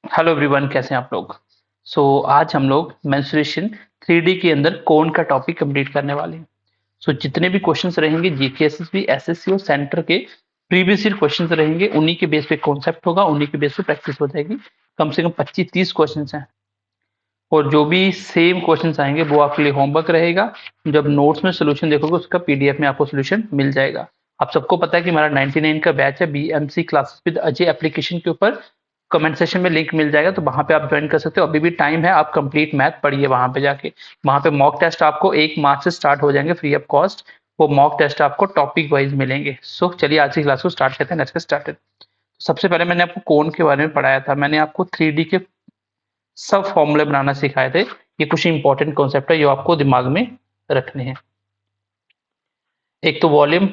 Hello everyone, कैसे हैं आप लोग। आज हम लोग मेंस्ट्रुएशन 3D के अंदर कोन का टॉपिक कंप्लीट करने वाले हैं। जितने भी क्वेश्चंस रहेंगे जीके एसएसबी एसएससी और सेंटर के प्रीवियस ईयर क्वेश्चंस रहेंगे, उन्हीं के बेस पे कॉन्सेप्ट होगा, उन्हीं के बेस पे प्रैक्टिस हो जाएगी। कम से कम 25-30 क्वेश्चंस हैं और जो भी सेम क्वेश्चंस आएंगे वो आपके लिए होमवर्क रहेगा। जब नोट्स में सोल्यूशन देखोगे उसका पीडीएफ में आपको सोल्यूशन मिल जाएगा। आप सबको पता है कि हमारा 99 का बैच है BMC classes with Ajay application के ऊपर। कमेंट सेक्शन में लिंक मिल जाएगा, तो वहां पे आप ज्वाइन कर सकते हो। अभी भी टाइम है, आप कंप्लीट मैथ पढ़िए वहां पे जाके। वहां पे मॉक टेस्ट आपको 1 मार्च से स्टार्ट हो जाएंगे फ्री ऑफ कॉस्ट। वो मॉक टेस्ट आपको टॉपिक वाइज मिलेंगे। चलिए आज की क्लास को स्टार्ट करते हैं। Let's get started. सबसे पहले मैंने आपको कोन के बारे में पढ़ाया था। मैंने आपको 3D के सब फॉर्मूले बनाना सिखाए थे। ये कुछ इंपॉर्टेंट कॉन्सेप्ट है जो आपको दिमाग में रखने हैं। एक तो वॉल्यूम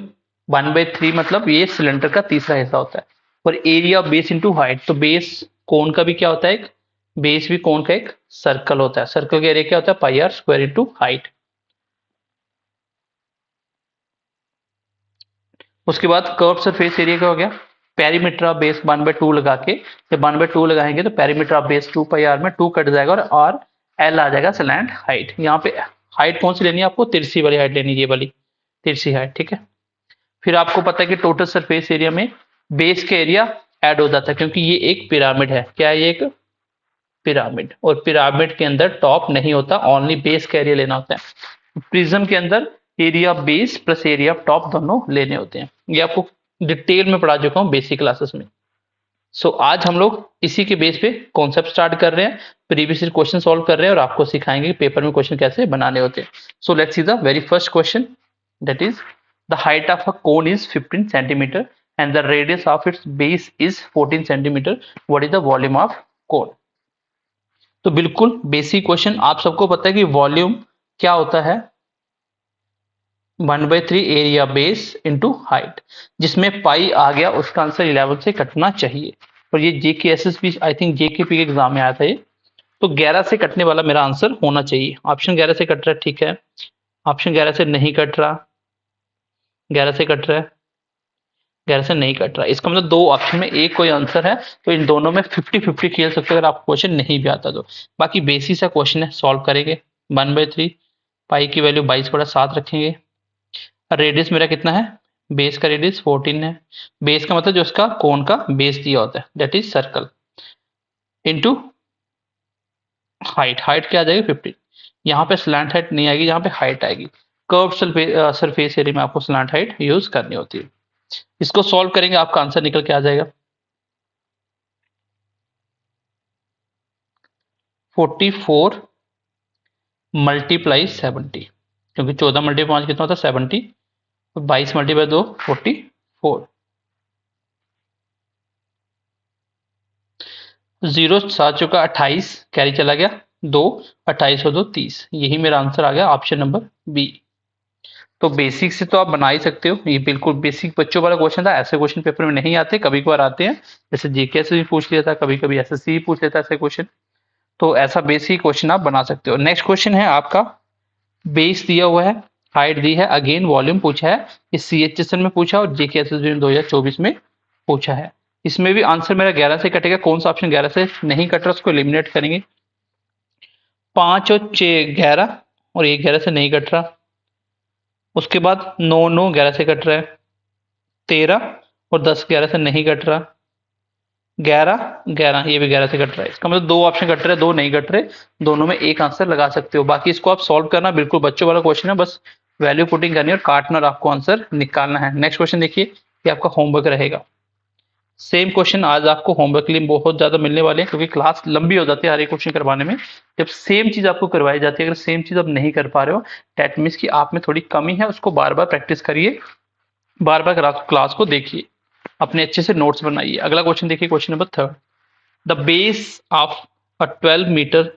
1/3, मतलब ये सिलेंडर का तीसरा हिस्सा होता है। और एरिया बेस इंटू हाइट, तो बेस कोन का भी क्या होता है, एक बेस भी कोन का एक सर्कल होता है। सर्कल का एरिया क्या होता है, pi r square into height. उसके बाद कर्व सरफेस एरिया क्या हो गया, पेरीमीटर ऑफ बेस 1/2 लगा के, जब 1/2 लगाएंगे तो perimeter of base 2 pi r में 2 कट जाएगा और आर एल आ जाएगा स्लैंट हाइट। यहाँ पे हाइट कौन सी लेनी है आपको, तिरछी वाली हाइट लेनी है, ये वाली तिरछी हाइट, ठीक है। फिर आपको पता है कि टोटल सरफेस एरिया में बेस के एरिया ऐड हो जाता है, क्योंकि ये एक पिरामिड है। क्या है ये, एक पिरामिड। और पिरामिड के अंदर टॉप नहीं होता, ओनली बेस का एरिया लेना होता है। प्रिज्म के अंदर area base plus area top दोनों लेने होते हैं। ये आपको डिटेल में पढ़ा चुका हूँ बेसिक क्लासेस में। आज हम लोग इसी के बेस पे कॉन्सेप्ट स्टार्ट कर रहे हैं, प्रीवियस क्वेश्चन सॉल्व कर रहे हैं और आपको सिखाएंगे कि पेपर में क्वेश्चन कैसे बनाने होते हैं। Let's see the very first question, that is the height of a cone is 15 centimetre and the radius of its base is 14 centimetre. What is the volume of कोन। तो बिल्कुल बेसिक क्वेश्चन। आप सबको पता है कि वॉल्यूम क्या होता है, 1/3 एरिया बेस इंटू हाइट। जिसमें पाई आ गया उसका आंसर 11 से कटना चाहिए। और ये जेके एसएसबी, आई थिंक जेकेपी के एग्जाम में आया था ये। तो 11 से कटने वाला मेरा आंसर होना चाहिए। ऑप्शन 11 से कट रहा है, ठीक है। ऑप्शन 11 से नहीं कट रहा, 11 से कट रहा है, 11 से नहीं कट रहा। इसका मतलब दो ऑप्शन में एक कोई आंसर है, तो इन दोनों में 50-50 खेल सकते हो अगर आपको क्वेश्चन नहीं भी आता तो। बाकी बेसिक सा क्वेश्चन है, सॉल्व करेंगे। 1/3 पाई की वैल्यू 22/7 रखेंगे। रेडियस मेरा कितना है, बेस का रेडियस 14 है। बेस का मतलब जो उसका कोन का बेस दिया होता है, that is circle, into height. Height क्या आ जाएगी, 15। यहाँ पे स्लैंट हाइट नहीं आएगी, यहाँ पे हाइट आएगी। कर्व सरफेस एरिया में आपको स्लैंट हाइट यूज करनी होती है। इसको सॉल्व करेंगे, आपका आंसर निकल के आ जाएगा 44 मल्टीप्लाई 70, क्योंकि 14 मल्टीप्लाई 5 कितना होता है 70, 22 मल्टीप्लाई 2 44। 0 7 चौका 28, कैरी चला गया 2, 28 और 2 30। यही मेरा आंसर आ गया, ऑप्शन नंबर बी। तो बेसिक से तो आप बना ही सकते हो। ये बिल्कुल बेसिक बच्चों वाला क्वेश्चन था। ऐसे क्वेश्चन पेपर में नहीं आते, कभी कभार आते हैं। जैसे जीके से भी पूछ लिया था, कभी कभी एसएससी भी पूछ लेता है ऐसे क्वेश्चन। तो ऐसा बेसिक क्वेश्चन आप बना सकते हो। नेक्स्ट क्वेश्चन है आपका, बेस दिया हुआ है, हाइट दी है, अगेन वॉल्यूम पूछा है। इस सीएचएसएन में पूछा और जेके एसएसबी में 2024 में पूछा है। इसमें भी आंसर मेरा 11 से कटेगा। कौन सा ऑप्शन 11 से नहीं कट रहा उसको एलिमिनेट करेंगे। 5 और 6 11 और 1 11 से नहीं कट रहा। उसके बाद 9 9 11 से कट रहा है। 13 और 10 11 से नहीं कट रहा। 11 11 ये भी 11 से कट रहा है। इसका मतलब दो ऑप्शन कट रहे, दो नहीं कट रहे। दोनों में एक आंसर लगा सकते हो। बाकी इसको आप सॉल्व करना, बिल्कुल बच्चों वाला क्वेश्चन है, बस वैल्यू पुटिंग करनी है और काटना और आपको आंसर निकालना है। नेक्स्ट क्वेश्चन देखिए, ये आपका होमवर्क रहेगा। सेम क्वेश्चन आज आपको होमवर्क के लिए बहुत ज्यादा मिलने वाले हैं, क्योंकि क्लास लंबी हो जाती है हर एक क्वेश्चन करवाने में। जब सेम चीज आपको करवाई जाती है, अगर सेम चीज आप नहीं कर पा रहे हो, दैट मीन्स कि आप में थोड़ी कमी है। उसको बार बार प्रैक्टिस करिए, बार बार क्लास को देखिए, अपने अच्छे से नोट्स बनाइए। अगला क्वेश्चन देखिए, question number 3। The base of a 12 metre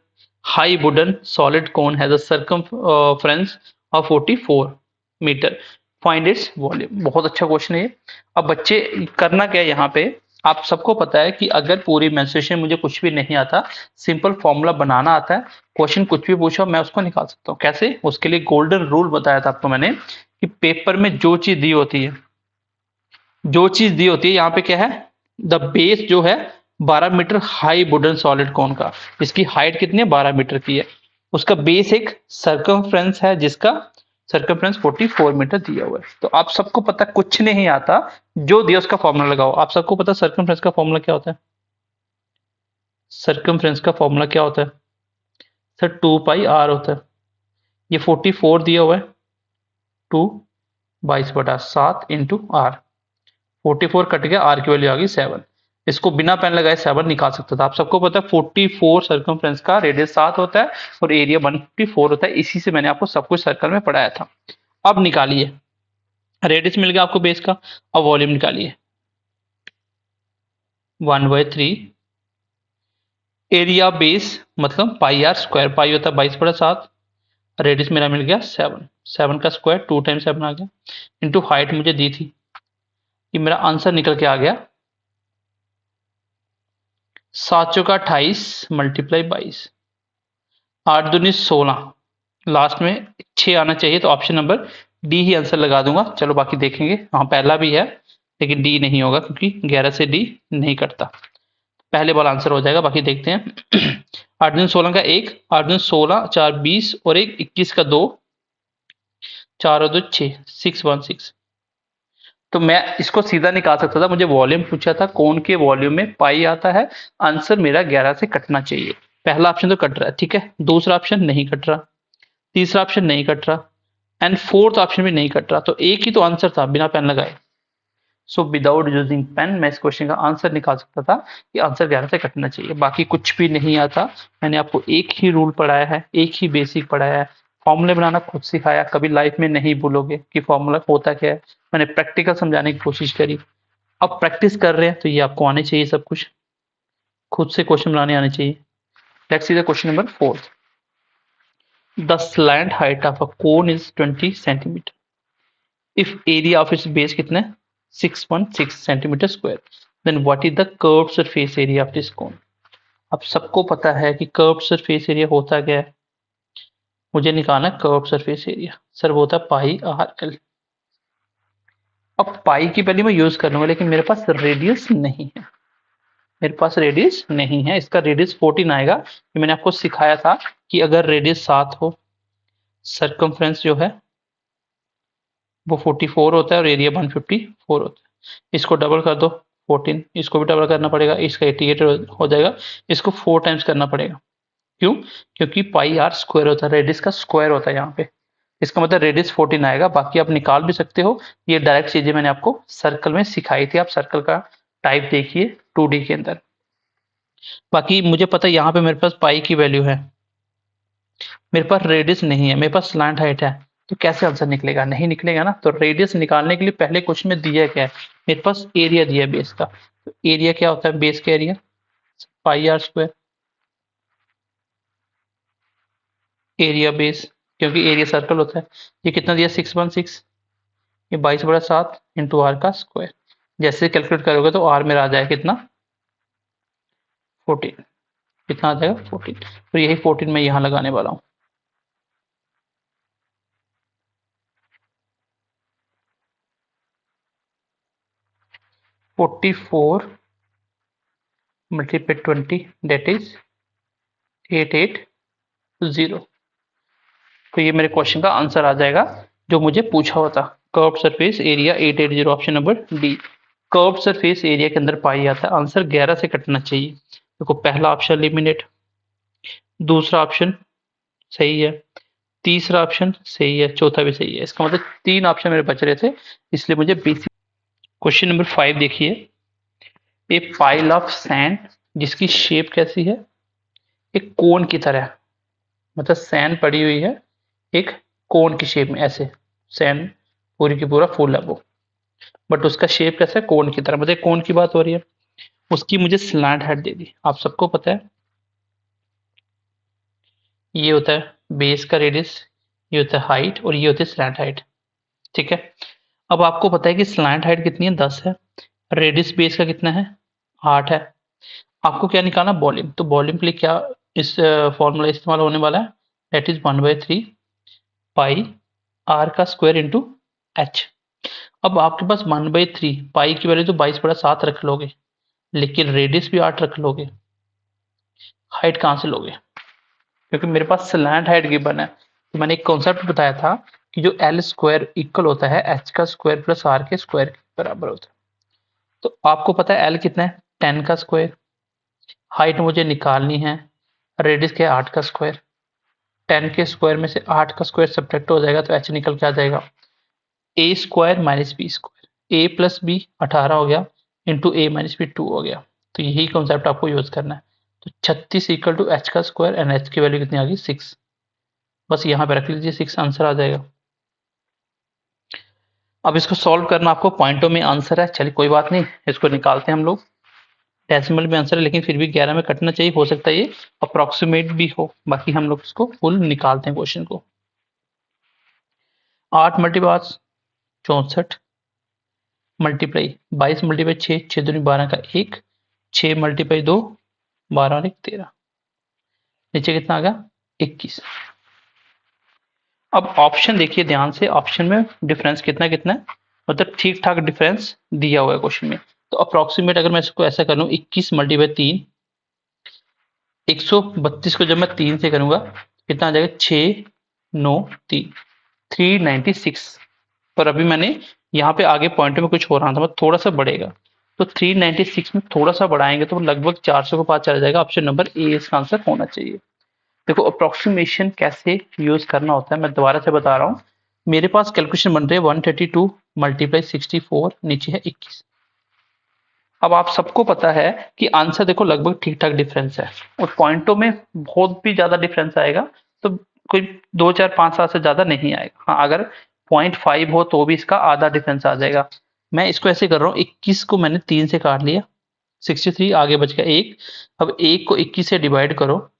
high wooden solid cone has a circumference of 44 metre, find its volume. बहुत अच्छा क्वेश्चन है ये। अब बच्चे करना क्या है यहाँ पे, आप सबको पता है कि अगर पूरी मेंस्ट्रुएशन मुझे कुछ भी नहीं आता, सिंपल फॉर्मूला बनाना आता है, क्वेश्चन कुछ भी पूछो मैं उसको निकाल सकता हूँ। कैसे, उसके लिए गोल्डन रूल बताया था आपको मैंने, कि पेपर में जो चीज दी होती है, जो चीज दी होती है यहाँ पे क्या है, द बेस जो है 12 मीटर हाई वुडन सॉलिड कौन का, जिसकी हाइट कितनी है 12 मीटर की है, उसका बेस एक सर्कमफ्रेंस है जिसका सर्कमफ्रेंस 44 मीटर दिया हुआ है। तो आप सबको पता कुछ नहीं आता, जो दिया उसका फॉर्मूला लगाओ। आप सबको पता सर्कमफ्रेंस का फॉर्मूला क्या होता है? सर्कमफ्रेंस का फॉर्मूला क्या होता है सर? 2 पाई r होता है। ये 44 दिया हुआ है, 2 22/7 इंटू आर। 44 कट गया, आर की वैल्यू आ गई 7। इसको बिना पेन लगाए 7 निकाल सकता था। आप सबको पता है 44 सर्कमफ्रेंस का रेडियस 7 होता है और एरिया 154 होता है। इसी से मैंने आपको सब कुछ सर्कल में पढ़ाया था। अब निकालिए, रेडियस मिल गया आपको बेस का। अब वॉल्यूम निकालिए, 1/3 एरिया बेस मतलब पाई आर स्क्वायर, पाई होता है 22/7, रेडियस मेरा मिल गया 7, 7 का स्क्वायर 2 टाइम्स 7 आ गया, इंटू हाइट मुझे दी थी। ये मेरा आंसर निकल के आ गया 7 चौका 28 मल्टीप्लाई 22, 8 दूनी 16, लास्ट में 6 आना चाहिए, तो ऑप्शन नंबर डी ही आंसर लगा दूंगा। चलो बाकी देखेंगे। हाँ पहला भी है लेकिन डी नहीं होगा क्योंकि 11 से डी नहीं कटता। पहले वाला आंसर हो जाएगा, बाकी देखते हैं। 8 दूनी 16 का 1, 8 दूनी 16, 4 20 और 1 21 का 2, 4 और 2 6, 616। तो मैं इसको सीधा निकाल सकता था। मुझे वॉल्यूम पूछा था, कोन के वॉल्यूम में पाई आता है। आंसर मेरा 11 से कटना चाहिए। पहला ऑप्शन तो कट रहा है, ठीक है, दूसरा ऑप्शन नहीं कट रहा, तीसरा ऑप्शन नहीं कट रहा, एंड फोर्थ ऑप्शन भी नहीं कट रहा। तो एक ही तो आंसर था बिना पेन लगाए। सो विदाउट यूजिंग पेन मैं इस क्वेश्चन का आंसर निकाल सकता था कि आंसर 11 से कटना चाहिए। बाकी कुछ भी नहीं आता। मैंने आपको एक ही रूल पढ़ाया है, एक ही बेसिक पढ़ाया है, फॉर्मूले बनाना खुद सिखाया। कभी लाइफ में नहीं भूलोगे कि फॉर्मूला होता क्या है। मैंने प्रैक्टिकल समझाने की कोशिश करी। अब प्रैक्टिस कर रहे हैं तो ये आपको आने चाहिए सब कुछ, खुद से क्वेश्चन बनाने आने चाहिए। Let's see the question number 4। The slant height of a cone is 20 centimetre if area of its base कितना है 6.6 centimetre square, then what is the curved surface area of this cone. अब सबको पता है कि कर्व्ड सरफेस एरिया होता क्या है। मुझे निकालना है कर्व्ड सरफेस एरिया। सर वो होता है पाई आर एल। अब पाई की वैल्यू मैं यूज कर लूंगा लेकिन मेरे पास रेडियस नहीं है, मेरे पास रेडियस नहीं है। इसका रेडियस 14 आएगा। ये मैंने आपको सिखाया था कि अगर रेडियस 7 हो, सर्कमफ्रेंस जो है वो 44 होता है और एरिया 154 होता है। इसको डबल कर दो 14, इसको भी डबल करना पड़ेगा, इसका 88 हो जाएगा। इसको 4 टाइम्स करना पड़ेगा। क्यों? क्योंकि पाई आर स्क्वायर होता है, रेडियस का स्क्वायर होता है यहाँ पे। इसका मतलब रेडियस 14 आएगा। बाकी आप निकाल भी सकते हो, ये डायरेक्ट चीजें मैंने आपको सर्कल में सिखाई थी। आप सर्कल का टाइप देखिए 2D के अंदर। बाकी मुझे पता है यहाँ पे मेरे पास पाई की वैल्यू है, मेरे पास रेडियस नहीं है, मेरे पास स्लैंट हाइट है। तो कैसे आंसर निकलेगा? नहीं निकलेगा ना। तो रेडियस निकालने के लिए पहले क्वेश्चन में दिया क्या है, मेरे पास एरिया दिया है बेस का। तो एरिया क्या होता है बेस का area? Pi r square, area base, क्योंकि एरिया सर्कल होता है। ये कितना दिया 616, ये 22/7 इंटू आर का स्क्वायर। जैसे कैलकुलेट करोगे तो आर मेरा आ जाएगा कितना 14। कितना आ जाएगा 14। तो यही 14 मैं यहाँ लगाने वाला हूँ। 44 मल्टीप्लाई 20 दैट इज 880। तो ये मेरे क्वेश्चन का आंसर आ जाएगा जो मुझे पूछा होता। Curved surface area 880, option number D. Curved surface area के अंदर पाई आता है। आंसर 11 से कटना चाहिए। देखो पहला ऑप्शन एलिमिनेट, दूसरा ऑप्शन सही है, तीसरा ऑप्शन सही है, चौथा भी सही है। इसका मतलब 3 ऑप्शन मेरे बच रहे थे, इसलिए मुझे बेसिक। क्वेश्चन नंबर 5 देखिए। ए पाइल ऑफ सैंड जिसकी शेप कैसी है, एक कोन की तरह, मतलब सैंड पड़ी हुई है एक कोन की शेप में, ऐसे सैंड पूरी की पूरा फुल है वो, बट उसका शेप कैसा है कोन की तरह, मतलब कोन की बात हो रही है। उसकी मुझे स्लैंट हाइट दे दी। आप सबको पता है ये होता है बेस का रेडियस, ये होता है हाइट और ये होती है स्लैंट हाइट, ठीक है। अब आपको पता है कि स्लैंट हाइट कितनी है 10 है, रेडियस बेस का कितना है 8 है। आपको क्या निकालना वॉल्यूम। तो वॉल्यूम के लिए क्या इस फॉर्मूला इस्तेमाल होने वाला है, दैट इज 1/3 पाई आर का स्क्वायर इंटू एच। अब आपके पास 1/3 पाई की वैल्यू तो 22/7 रख लोगे, लेकिन रेडियस भी 8 रख लोगे, हाइट कहाँ से लोगे? क्योंकि मेरे पास स्लैंट हाइट गिवन है। तो मैंने एक कॉन्सेप्ट बताया था कि जो एल स्क्वायर इक्वल होता है एच का स्क्वायर प्लस आर के स्क्वायर के बराबर होता है। तो आपको पता है एल कितना है, 10 का स्क्वायर, हाइट मुझे निकालनी है, रेडियस क्या है 8 का स्क्वायर, 10 के स्क्वायर में से 8 का स्क्वायर सब्ट्रैक्ट हो जाएगा तो एच निकल के आ जाएगा ए स्क्वायर माइनस बी स्क्वायर, ए प्लस बी 18 हो गया इंटू ए माइनस बी 2 हो गया। तो यही कॉन्सेप्ट आपको यूज करना है। तो 36 इक्वल टू एच का स्क्वायर एंड एच की वैल्यू कितनी आ गई 6। बस यहाँ पे रख लीजिए 6 आंसर आ जाएगा। अब इसको सॉल्व करना आपको पॉइंटों में आंसर है, चलिए कोई बात नहीं, इसको निकालते हैं हम लोग। डेसिमल में आंसर है लेकिन फिर भी 11 में कटना चाहिए, हो सकता है ये अप्रोक्सीमेट भी हो, बाकी हम लोग इसको फुल निकालते हैं क्वेश्चन को। 8 मल्टीप्लाई 64 मल्टीप्लाई 22 मल्टीप्लाई 6, 6 दूनी 12 का 1, 6 मल्टीप्लाई 2 12 और 1 13, नीचे कितना आ गया 21। अब ऑप्शन देखिए ध्यान से, ऑप्शन में डिफरेंस कितना कितना है, मतलब ठीक ठाक डिफरेंस दिया हुआ है क्वेश्चन में। तो अप्रोक्सीमेट अगर मैं इसको ऐसा कर लूँ 21 मल्टीप्लाई 3, 132 को जब मैं 3 से करूंगा कितना आ जाएगा 6 9 3, 396। पर अभी मैंने यहाँ पे आगे पॉइंट में कुछ हो रहा था, मतलब थोड़ा सा बढ़ेगा, तो 396 में थोड़ा सा बढ़ाएंगे तो लगभग 400 के पास चला जाएगा। ऑप्शन नंबर ए इसका आंसर होना चाहिए। देखो अप्रोक्सीमेशन कैसे यूज करना होता है मैं दोबारा से बता रहा हूँ। मेरे पास कैलकुलेशन बन रही है 132 मल्टीप्लाई 64, नीचे है 21। अब आप सबको पता है कि आंसर देखो लगभग ठीक ठाक डिफरेंस है, और पॉइंटों में बहुत भी ज्यादा डिफरेंस आएगा तो कोई 2 4 5 7 से ज्यादा नहीं आएगा। हाँ अगर 0.5 हो तो भी इसका आधा डिफरेंस आ जाएगा। मैं इसको ऐसे कर रहा हूँ, 21 को मैंने 3 से काट लिया, 63 आगे बच गया 1। अब 1 को 21 से डिवाइड करो,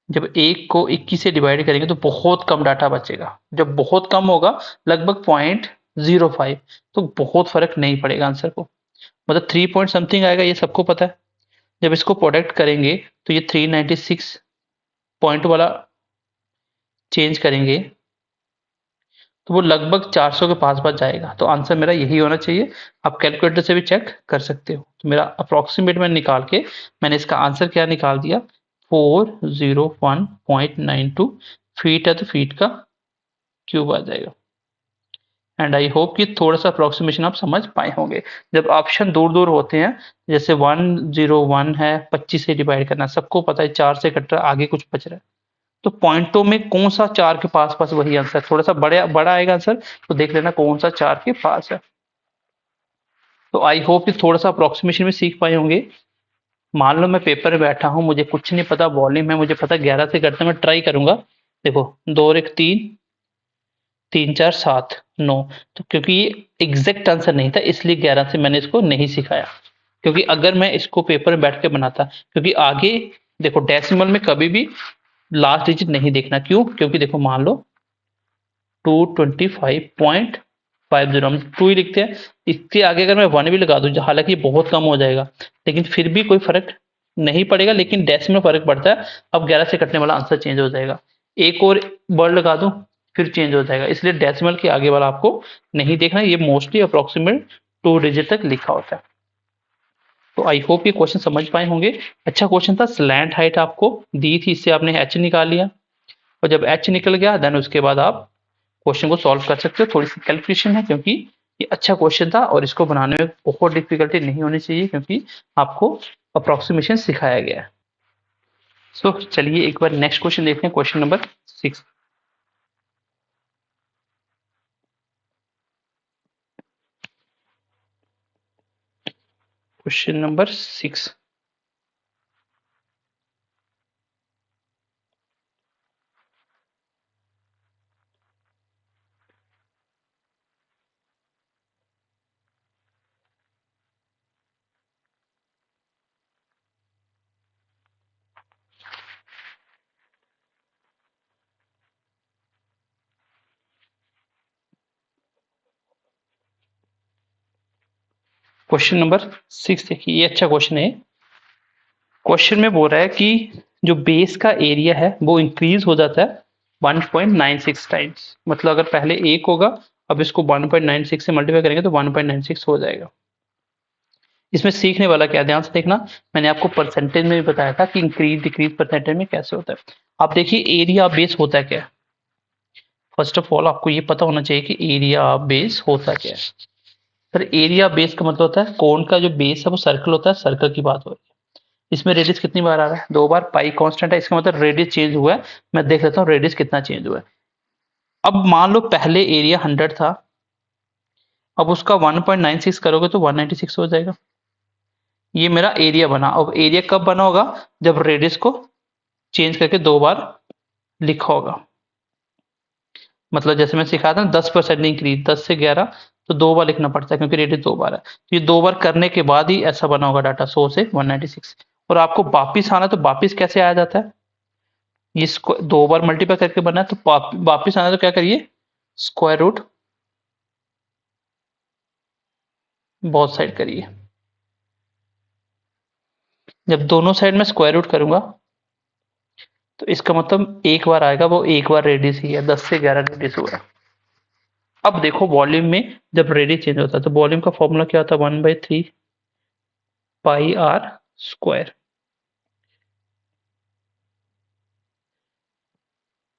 जब 1 को 21 से डिवाइड करेंगे तो बहुत कम डाटा बचेगा। जब बहुत कम होगा लगभग 0.05, तो बहुत फर्क नहीं पड़ेगा आंसर को, मतलब 3 पॉइंट समथिंग आएगा, ये सबको पता है। जब इसको प्रोडक्ट करेंगे तो ये 396 पॉइंट वाला चेंज करेंगे तो वो लगभग 400 के पास पास जाएगा। तो आंसर मेरा यही होना चाहिए। आप कैलकुलेटर से भी चेक कर सकते हो। तो मेरा अप्रोक्सीमेट में निकाल के मैंने इसका आंसर क्या निकाल दिया, 401.92 फीट है तो फीट का क्यूब आ जाएगा। एंड आई होप कि थोड़ा सा अप्रोक्सीमेशन आप समझ पाए होंगे। जब ऑप्शन दूर दूर होते हैं, जैसे 101 है 25 से डिवाइड करना, सबको पता है 4 से कट रहा है, आगे कुछ बच रहा है, तो पॉइंटों में कौन सा 4 के पास पास वही आंसर, थोड़ा सा बड़ा बड़ा आएगा आंसर, तो देख लेना कौन सा 4 के पास है। तो आई होप कि थोड़ा सा अप्रोक्सीमेशन में सीख पाए होंगे। मान लो मैं पेपर में बैठा हूँ, मुझे कुछ नहीं पता वॉल्यूम है, मुझे पता 11 से करते मैं ट्राई करूंगा। देखो 2 और 1 3, 3 4 7 9, तो क्योंकि ये एग्जैक्ट आंसर नहीं था इसलिए 11 से मैंने इसको नहीं सिखाया। क्योंकि अगर मैं इसको पेपर में बैठ के बनाता, क्योंकि आगे देखो डेसिमल में कभी भी लास्ट डिजिट नहीं देखना, क्यों? क्योंकि देखो मान लो 225.50, हम 2 ही लिखते हैं, इसके आगे अगर मैं 1 भी लगा दूं, हालांकि ये बहुत कम हो जाएगा लेकिन फिर भी कोई फर्क नहीं पड़ेगा, लेकिन डेसिमल फर्क पड़ता है। अब 11 से कटने वाला आंसर चेंज हो जाएगा, एक और वर्ड लगा दूं फिर चेंज हो जाएगा, इसलिए डेसिमल के आगे वाला आपको नहीं देखना, ये मोस्टली अप्रोक्सीमेट 2 डिजिट तक लिखा होता है। तो आई होप ये क्वेश्चन समझ पाए होंगे। अच्छा क्वेश्चन था, स्लैंट हाइट आपको दी थी, इससे आपने एच निकाल लिया, और जब एच निकल गया देन उसके बाद आप क्वेश्चन को सॉल्व कर सकते हो। थोड़ी सी कैलकुलेशन है क्योंकि ये अच्छा क्वेश्चन था और इसको बनाने में बहुत डिफिकल्टी नहीं होनी चाहिए, क्योंकि आपको अप्रोक्सीमेशन सिखाया गया है। सो चलिए एक बार नेक्स्ट क्वेश्चन देखते हैं, question number 6। Question number 6, question number 6 देखिए, ये अच्छा क्वेश्चन है। क्वेश्चन में बोल रहा है कि जो बेस का एरिया है वो इंक्रीज हो जाता है 1.96 टाइम्स, मतलब अगर पहले 1 होगा, अब इसको 1.96 से मल्टीप्लाई करेंगे तो 1.96 हो जाएगा। इसमें सीखने वाला क्या है, ध्यान से देखना। मैंने आपको परसेंटेज में भी बताया था कि इंक्रीज डिक्रीज परसेंटेज में कैसे होता है। आप देखिए एरिया बेस होता है क्या है। फर्स्ट ऑफ ऑल आपको ये पता होना चाहिए कि एरिया बेस होता क्या है। सर एरिया बेस का मतलब होता है कोन का जो बेस है वो सर्कल होता है, सर्कल की बात हो रही है। इसमें रेडियस कितनी बार आ रहा है, 2 बार। पाई कांस्टेंट है, इसका मतलब रेडियस चेंज हुआ है। मैं देख लेता हूँ रेडियस कितना चेंज हुआ है। अब मान लो पहले एरिया 100 था, अब उसका 1.96 करोगे तो 196 हो जाएगा। ये मेरा एरिया बना। अब एरिया कब बना होगा, जब रेडियस को चेंज करके 2 बार लिखा होगा। मतलब जैसे मैं सिखाया था ना 10% इंक्रीज, 10 से 11, तो 2 बार लिखना पड़ता है क्योंकि रेडियस 2 बार है। तो ये 2 बार करने के बाद ही ऐसा बना होगा डाटा 100 से 196। और आपको वापिस आना, तो वापिस कैसे आया जाता है, ये 2 बार मल्टीप्लाई करके बना है, तो वापिस आना तो क्या करिए, स्क्वायर रूट बोथ साइड करिए। जब दोनों साइड में स्क्वायर रूट करूंगा तो इसका मतलब एक बार आएगा, वो एक बार रेडियस ही है, 10 से 11 रेडियस हुआ है। अब देखो वॉल्यूम में जब रेडियस चेंज होता है तो वॉल्यूम का फॉर्मूला क्या होता है, 1/3 pi r square,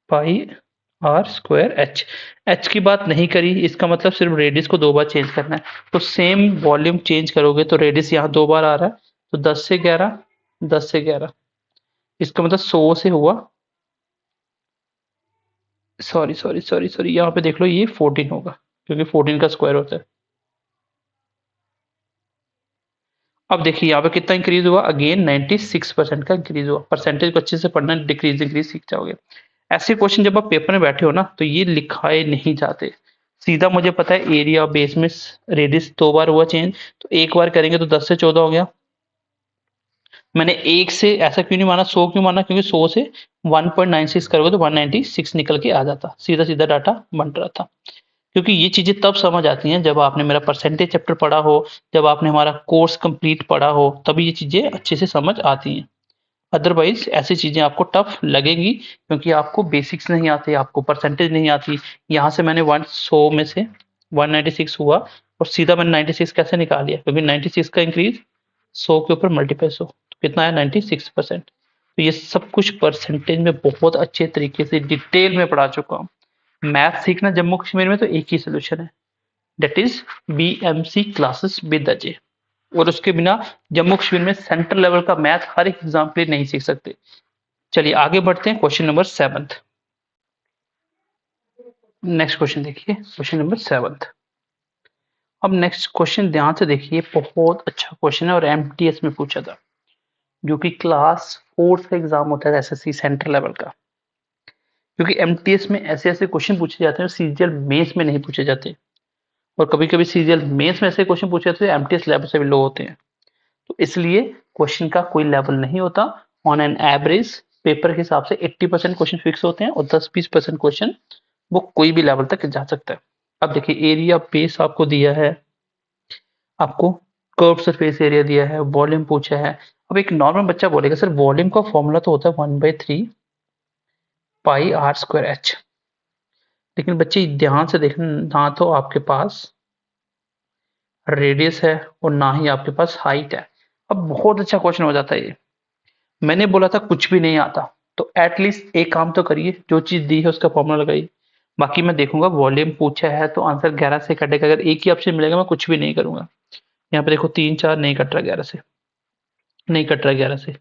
pi r square h. H की बात नहीं करी, इसका मतलब सिर्फ रेडियस को 2 बार चेंज करना है। तो सेम वॉल्यूम चेंज करोगे तो रेडियस यहाँ 2 बार आ रहा है, तो 10 से 11, 10 से 11, इसका मतलब 100 से हुआ, सॉरी सॉरी सॉरी सॉरी, यहाँ पे देख लो ये 14 होगा क्योंकि 14 का स्क्वायर होता है। अब देखिए यहाँ पे कितना इंक्रीज हुआ, अगेन 96% का इंक्रीज हुआ। परसेंटेज को अच्छे से पढ़ना, डिक्रीज इंक्रीज सीख जाओगे। ऐसे क्वेश्चन जब आप पेपर में बैठे हो ना तो ये लिखाए नहीं जाते। सीधा मुझे पता है एरिया बेस में रेडियस 2 बार हुआ चेंज, तो एक बार करेंगे तो 10 से 14 हो गया। मैंने एक से ऐसा क्यों नहीं माना, 100 क्यों माना, क्योंकि 100 से 1.96 करोगे तो 196 निकल के आ जाता, सीधा सीधा डाटा बन रहा था। क्योंकि ये चीजें तब समझ आती हैं जब आपने मेरा परसेंटेज चैप्टर पढ़ा हो, जब आपने हमारा कोर्स कंप्लीट पढ़ा हो, तभी ये चीजें अच्छे से समझ आती हैं। अदरवाइज ऐसी चीजें आपको टफ लगेंगी क्योंकि आपको बेसिक्स नहीं आते, आपको परसेंटेज नहीं आती। यहाँ से मैंने 100 में से 196 हुआ और सीधा मैंने 96 कैसे निकाल लिया, क्योंकि 96 का इंक्रीज 100 के ऊपर मल्टीप्लाई 100, तो कितना आया 96%। तो ये सब कुछ परसेंटेज में बहुत अच्छे तरीके से डिटेल में पढ़ा चुका हूँ। मैथ सीखना जम्मू कश्मीर में तो एक ही सोल्यूशन है, that is BMC classes with Ajay. और उसके बिना जम्मू कश्मीर में सेंट्रल लेवल का मैथ हर एक एग्जाम के लिए नहीं सीख सकते। चलिए आगे बढ़ते हैं, क्वेश्चन नंबर 7। नेक्स्ट क्वेश्चन देखिए, क्वेश्चन नंबर 7। अब नेक्स्ट क्वेश्चन ध्यान से देखिए, बहुत अच्छा क्वेश्चन है और MTS में पूछा था, जो कि क्लास 4 का एग्जाम होता है SSC सेंट्रल लेवल का। क्योंकि MTS में ऐसे ऐसे क्वेश्चन पूछे जाते हैं सीजीएल मेंस में नहीं पूछे जाते, और कभी कभी सीजीएल मेंस में ऐसे क्वेश्चन पूछे जाते हैं MTS लेवल से भी लो होते हैं। तो इसलिए क्वेश्चन का कोई लेवल नहीं होता। ऑन एन एवरेज पेपर के हिसाब से 80% क्वेश्चन फिक्स होते हैं और 10-20% क्वेश्चन वो कोई भी लेवल तक जा सकता है। अब देखिए एरिया बेस आपको दिया है, आपको कर्व सरफेस एरिया दिया है, वॉल्यूम पूछा है। अब एक नॉर्मल बच्चा बोलेगा सर वॉल्यूम का फॉर्मूला तो होता है 1/3 पाई आर स्क्वायर एच। लेकिन बच्चे ध्यान से देखना, ना तो आपके पास रेडियस है और ना ही आपके पास हाइट है। अब बहुत अच्छा क्वेश्चन हो जाता है ये। मैंने बोला था कुछ भी नहीं आता, तो एटलीस्ट एक काम तो करिए, जो चीज दी है उसका फॉर्मूला लगाइए। बाकी मैं देखूंगा, वॉल्यूम पूछा है तो आंसर 11 से कटेगा, अगर एक ही ऑप्शन मिलेगा मैं कुछ भी नहीं करूंगा। यहाँ पे देखो 3 4 नहीं कट रहा 11 से, नहीं कट रहा 11 से,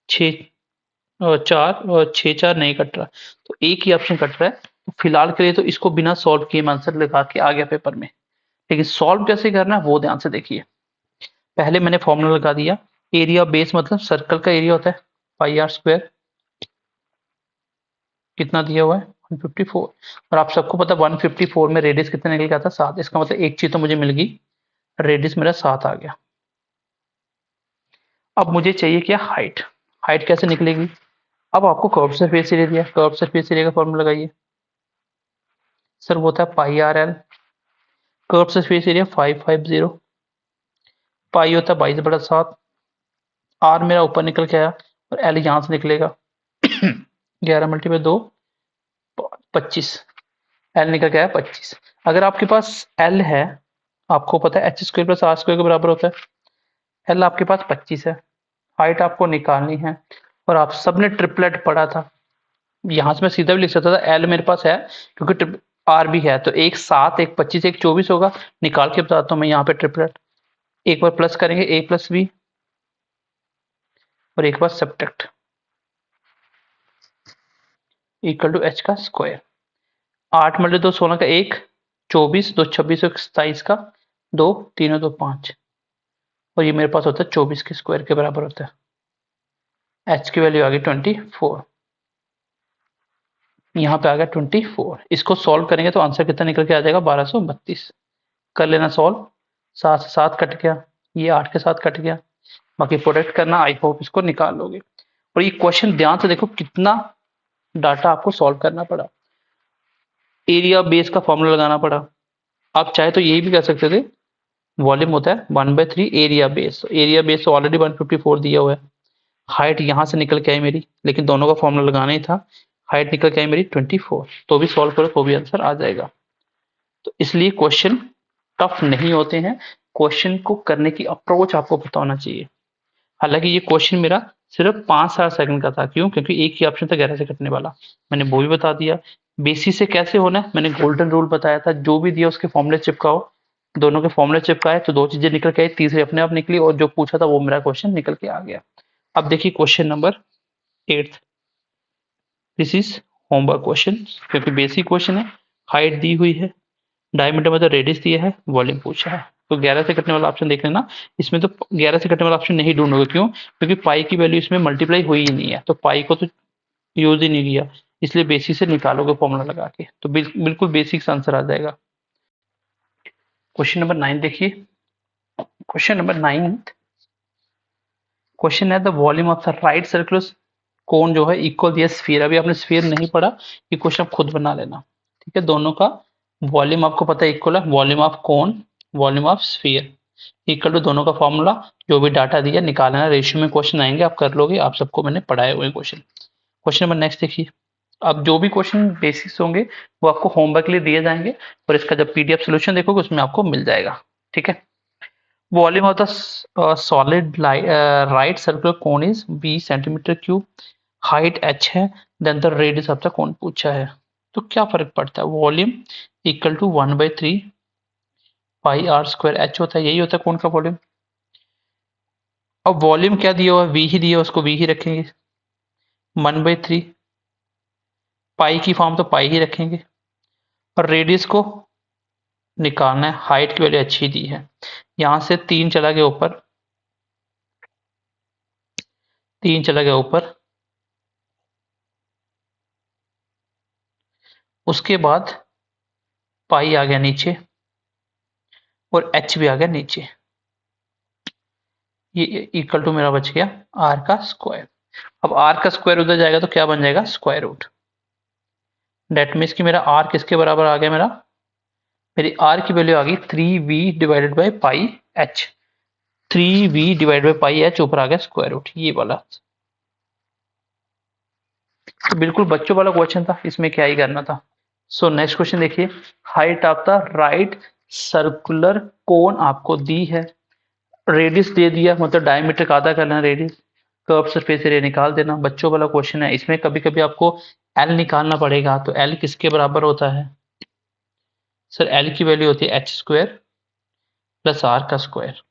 6 और 4 और 6 4 नहीं कट रहा, तो एक ही ऑप्शन कट रहा है। तो फिलहाल के लिए तो इसको बिना सॉल्व किए मैं आंसर लगा के आ गया पेपर में। लेकिन सॉल्व कैसे करना है वो ध्यान से देखिए। पहले मैंने फॉर्मूला लगा दिया, एरिया बेस मतलब सर्कल का एरिया होता है पाई आर स्क्वायर, कितना दिया हुआ है 154। और आप सबको पता 154 में रेडियस कितना निकल गया था 7, इसका मतलब एक चीज तो मुझे मिल गई, रेडियस मेरा 7 आ गया। अब मुझे चाहिए क्या, हाइट। हाइट कैसे निकलेगी, अब आपको कर्व सरफेस एरिया दिया, कर्व सरफेस एरिया का फॉर्मूला लगाइए। सर वो होता है pi are l, curve surface area 550, pi होता है 22/7, आर मेरा ऊपर निकल के आया और एल यहाँ से निकलेगा 11 मल्टीप्लाई 2 25, एल निकल के आया 25। अगर आपके पास एल है, आपको पता है h square plus r square के बराबर होता है, एल आपके पास 25 है, हाइट आपको निकालनी है, और आप सबने ट्रिपलेट पढ़ा था। यहाँ से मैं सीधा भी लिख सकता था, एल मेरे पास है क्योंकि आर भी है, तो एक 7 एक 25 एक 24 होगा। निकाल के बताता हूँ मैं यहाँ पे ट्रिपलेट। एक बार प्लस करेंगे a प्लस बी, और एक बार सब्ट्रैक्ट, इक्वल टू एच का स्क्वायर। 8 मल्टी 2 16 का 1, 24 2 26 और 27 का 2, 3 और 2 5, और ये मेरे पास होता है 24 के स्क्वायर के बराबर होता है। एच की वैल्यू आ गई 24, यहाँ पे आ गया 24। इसको सॉल्व करेंगे तो आंसर कितना निकल के आ जाएगा, 1232। कर लेना सॉल्व, 7 से 7 कट गया, ये 8 के साथ कट गया, बाकी प्रोडक्ट करना। आई होप इसको निकाल लोगे। और ये क्वेश्चन ध्यान से देखो, कितना डाटा आपको सॉल्व करना पड़ा। एरिया बेस का फॉर्मूला लगाना पड़ा। आप चाहे तो यही भी कर सकते थे, वॉल्यूम होता है 1/3 एरिया बेस। एरिया बेस तो ऑलरेडी 154 दिया हुआ है। हाइट यहाँ से निकल के आई मेरी, लेकिन दोनों का फॉर्मूला लगाना ही था। हाइट निकल के आई मेरी 24, तो भी सॉल्व करो तो भी आंसर आ जाएगा। तो इसलिए क्वेश्चन टफ नहीं होते हैं, क्वेश्चन को करने की अप्रोच आपको पता होना चाहिए। हालांकि ये क्वेश्चन मेरा सिर्फ 5-7 सेकंड का था, क्यों? क्योंकि एक ही ऑप्शन था 11 से कटने वाला, मैंने वो भी बता दिया। बेसिस से कैसे होना है मैंने गोल्डन रूल बताया था, जो भी दिया उसके फॉर्मूले चिपकाओ। दोनों के फॉर्मूले चिपकाए तो 2 चीजें निकल के आई, तीसरी अपने आप निकली, और जो पूछा था वो मेरा क्वेश्चन निकल के आ गया। अब देखिए question number 8, this is homework question, क्योंकि बेसिक क्वेश्चन है। हाइट दी हुई है, डायमीटर मतलब रेडियस दिया है, वॉल्यूम पूछा है, तो 11 से कटने वाला ऑप्शन देख लेना। इसमें तो 11 से कटने वाला ऑप्शन नहीं ढूंढोगे, क्यों? क्योंकि पाई की वैल्यू इसमें मल्टीप्लाई हुई ही नहीं है, तो पाई को तो यूज ही नहीं किया, इसलिए बेसिक से निकालोगे फॉर्मूला लगा के, तो बिल्कुल बेसिक से आंसर आ जाएगा। क्वेश्चन नंबर 9 देखिए। क्वेश्चन नंबर 9 क्वेश्चन है, the volume of the right circular कोन जो है इक्वल दिया स्फीयर। अभी आपने स्फीयर नहीं पढ़ा, ये क्वेश्चन आप खुद बना लेना, ठीक है? दोनों का वॉल्यूम आपको पता है इक्वल है, volume of cone, volume of sphere equal to दोनों का फॉर्मूला, जो भी डाटा दिया निकालना। रेशियो में क्वेश्चन आएंगे, आप कर लोगे, आप सबको मैंने पढ़ाए हुए क्वेश्चन। क्वेश्चन नंबर नेक्स्ट देखिए। अब जो भी क्वेश्चन बेसिक्स होंगे वो आपको होमवर्क के लिए दिए जाएंगे, और इसका जब पीडीएफ सोल्यूशन देखोगे उसमें आपको मिल जाएगा, ठीक है? Volume of the solid right circular cone is 20 centimetre cube, height h है, then the radius of the cone पूछा है। तो क्या फर्क पड़ता है? Volume equal to 1/3 pi r square, h होता है, यही होता है कोन का वॉल्यूम। अब वॉल्यूम क्या दिया हुआ है? वी ही दिया हुआ, उसको वी ही रखेंगे। 1/3 पाई की फॉर्म तो पाई ही रखेंगे, और रेडियस को निकालना है, हाइट की वैल्यू अच्छी दी है, यहां से 3 चला गया ऊपर, 3 चला गया ऊपर, उसके बाद पाई आ गया नीचे, और एच भी आ गया नीचे। ये इक्वल टू मेरा बच गया आर का स्क्वायर। अब आर का स्क्वायर उधर जाएगा तो क्या बन जाएगा? Square root. डेट मीन्स कि मेरा आर किसके बराबर आ गया? मेरी आर की वैल्यू आ गई 3v divided by pi H. 3v divided by pi H, ऊपर आ गया स्क्वायर रूट, ये वाला। तो बिल्कुल बच्चों वाला क्वेश्चन था, इसमें क्या ही करना था। सो नेक्स्ट क्वेश्चन देखिए। Height of the right circular कोन आपको दी है, रेडियस दे दिया, मतलब डायमीटर का आधा करना रेडियस, कर्व सरफेस एरिया निकाल देना। बच्चों वाला क्वेश्चन है, इसमें कभी कभी आपको एल निकालना पड़ेगा, तो एल किसके बराबर होता है? सर एल की वैल्यू होती है एच स्क्वायर प्लस आर का स्क्वायर।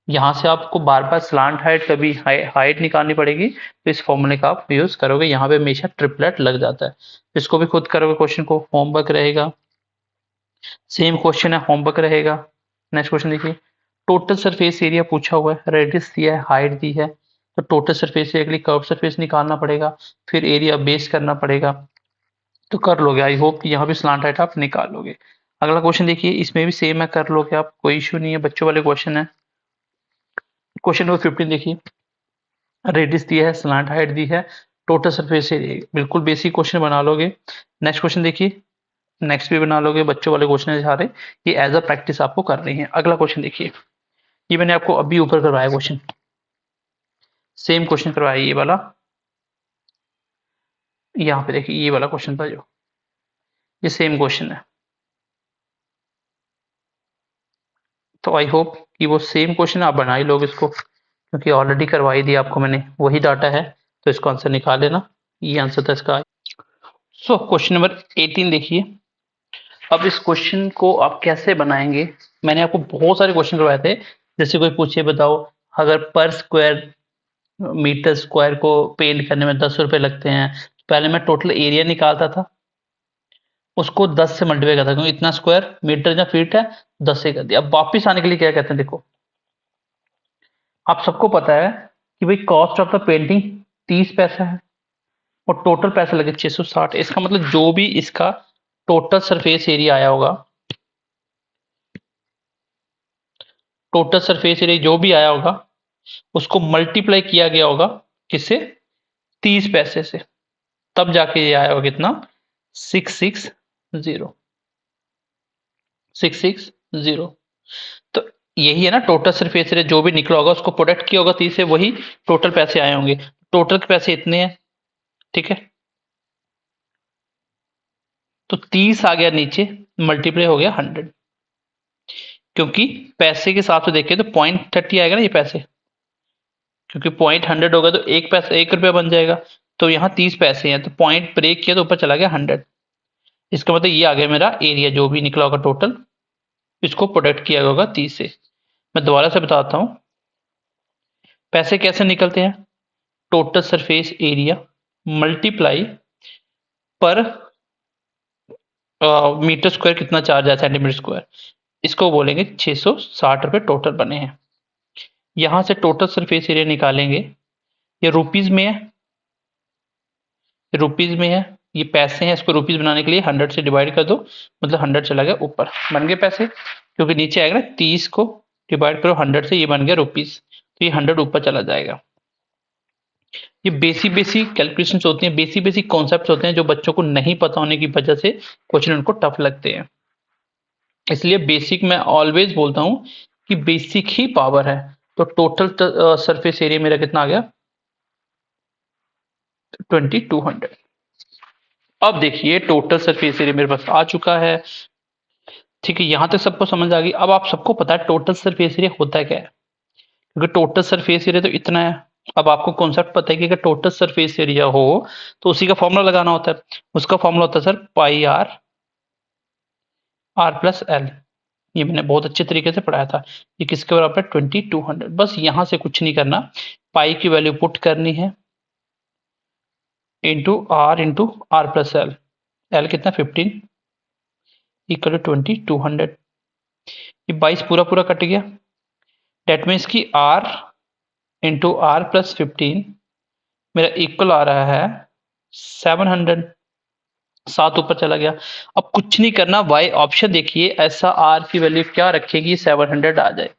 यहाँ से आपको बार बार स्लांट हाइट कभी हाइट निकालनी पड़ेगी, तो इस फॉर्मूले का आप यूज करोगे। यहाँ पे हमेशा ट्रिपलेट लग जाता है, इसको भी खुद करोगे, क्वेश्चन को होमवर्क रहेगा। सेम क्वेश्चन है, होमवर्क रहेगा। नेक्स्ट क्वेश्चन देखिए। टोटल सरफेस एरिया पूछा हुआ है, रेडियस दिया है, हाइट दी है, तो टोटल सरफेस एरिया के लिए कर्व सरफेस निकालना पड़ेगा, फिर एरिया बेस करना पड़ेगा, तो कर लोगे। आई होप कि यहाँ भी स्लांट हाइट आप निकाल लोगे। अगला क्वेश्चन देखिए, इसमें भी सेम है, कर लोगे आप, कोई इशू नहीं है, बच्चों वाले क्वेश्चन है। क्वेश्चन नंबर 15 देखिए। रेडियस दिया है, स्लांट हाइट दी है, टोटल सरफेस एरिया, बिल्कुल बेसिक क्वेश्चन बना लोगे। नेक्स्ट क्वेश्चन देखिए, नेक्स्ट भी बना लोगे, बच्चों वाले क्वेश्चन है सारे, ये एज अ प्रैक्टिस आपको कर रही है। अगला क्वेश्चन देखिए, ये मैंने आपको अभी ऊपर करवाया क्वेश्चन, सेम क्वेश्चन करवाया ये वाला। यहाँ पे देखिए ये वाला क्वेश्चन था जो, ये सेम क्वेश्चन है। तो आई होप कि वो सेम क्वेश्चन आप बना ही लोगे इसको, क्योंकि ऑलरेडी करवा ही दिया आपको मैंने, वही डाटा है, तो इसको आंसर निकाल लेना, ये आंसर था इसका। सो क्वेश्चन नंबर 18 देखिए। अब इस क्वेश्चन को आप कैसे बनाएंगे, मैंने आपको बहुत सारे क्वेश्चन करवाए थे। जैसे कोई पूछे बताओ, अगर पर स्क्वायर मीटर स्क्वायर को पेंट करने में 10 रुपए लगते हैं, पहले मैं टोटल एरिया निकालता था, उसको 10 से मल्टीप्लाई करता था, क्योंकि इतना स्क्वायर मीटर या फीट है, 10 से कर दिया। अब वापिस आने के लिए क्या कहते हैं, देखो आप सबको पता है कि भाई कॉस्ट ऑफ द पेंटिंग 30 पैसा है और टोटल पैसा लगे 660। इसका मतलब जो भी इसका टोटल सरफेस एरिया आया होगा, टोटल सरफेस एरिया जो भी आया होगा, उसको मल्टीप्लाई किया गया होगा किससे, 30 पैसे से, तब जाके ये आया होगा कितना, 660, 660। तो यही है ना टोटल सरफेस एरिया, जो भी निकला होगा उसको प्रोडक्ट किया होगा 30 से, वही टोटल पैसे आए होंगे। टोटल के पैसे इतने हैं, ठीक है, तो 30 आ गया नीचे, मल्टीप्लाई हो गया 100, क्योंकि पैसे के हिसाब से देखें तो 0.30 आएगा ना ये पैसे, क्योंकि 0.100 होगा तो एक पैसा 1 रुपया बन जाएगा, तो यहाँ 30 पैसे हैं, तो पॉइंट ब्रेक किया तो ऊपर चला गया 100। इसका मतलब ये आ गया मेरा एरिया, जो भी निकला होगा टोटल, इसको प्रोडक्ट किया होगा 30 से। मैं दोबारा से बताता हूँ, पैसे कैसे निकलते हैं, टोटल सरफेस एरिया मल्टीप्लाई पर मीटर स्क्वायर कितना चार्ज है, सेंटीमीटर स्क्वायर, इसको बोलेंगे 660 रुपए टोटल बने हैं। यहां से टोटल सरफेस एरिया निकालेंगे, ये रुपीज में है, रुपीज में है, ये पैसे हैं, इसको रुपीज बनाने के लिए 100 से डिवाइड कर दो, मतलब 100 चला गया ऊपर, बन गए पैसे, क्योंकि नीचे आएगा ना 30 को डिवाइड करो 100 से, ये बन गया रुपीज, तो ये 100 ऊपर चला जाएगा। ये बेसिक बेसिक कैलकुलेशंस होती हैं, बेसिक बेसिक कॉन्सेप्ट्स होते हैं, जो बच्चों को नहीं पता होने की वजह से क्वेश्चन उनको टफ लगते हैं। इसलिए बेसिक मैं ऑलवेज बोलता हूं कि बेसिक ही पावर है। तो टोटल सरफेस एरिया मेरा कितना आ गया, 2200। अब देखिए टोटल सरफेस एरिया मेरे पास आ चुका है, ठीक है, यहां तक सबको समझ आ गई। अब आप सबको पता है टोटल सरफेस एरिया होता क्या है, क्योंकि टोटल सरफेस एरिया तो इतना है। अब आपको कॉन्सेप्ट पता है कि अगर टोटल सरफेस एरिया हो तो उसी का फॉर्मूला लगाना होता है, उसका फॉर्मूला होता है sir pi r plus l. ये मैंने बहुत अच्छे तरीके से पढ़ाया था। ये किसके बराबर है, 2200। बस यहां से कुछ नहीं करना, पाई की वैल्यू पुट करनी है into r plus l, l कितना 15 इक्वल टू 2200। ये 22 पूरा पूरा कट गया, डेट मीन्स की आर इंटू आर प्लस 15 मेरा इक्वल आ रहा है 700, 7 ऊपर चला गया। अब कुछ नहीं करना, वाई ऑप्शन देखिए, ऐसा आर की वैल्यू क्या रखेगी 700 आ जाए।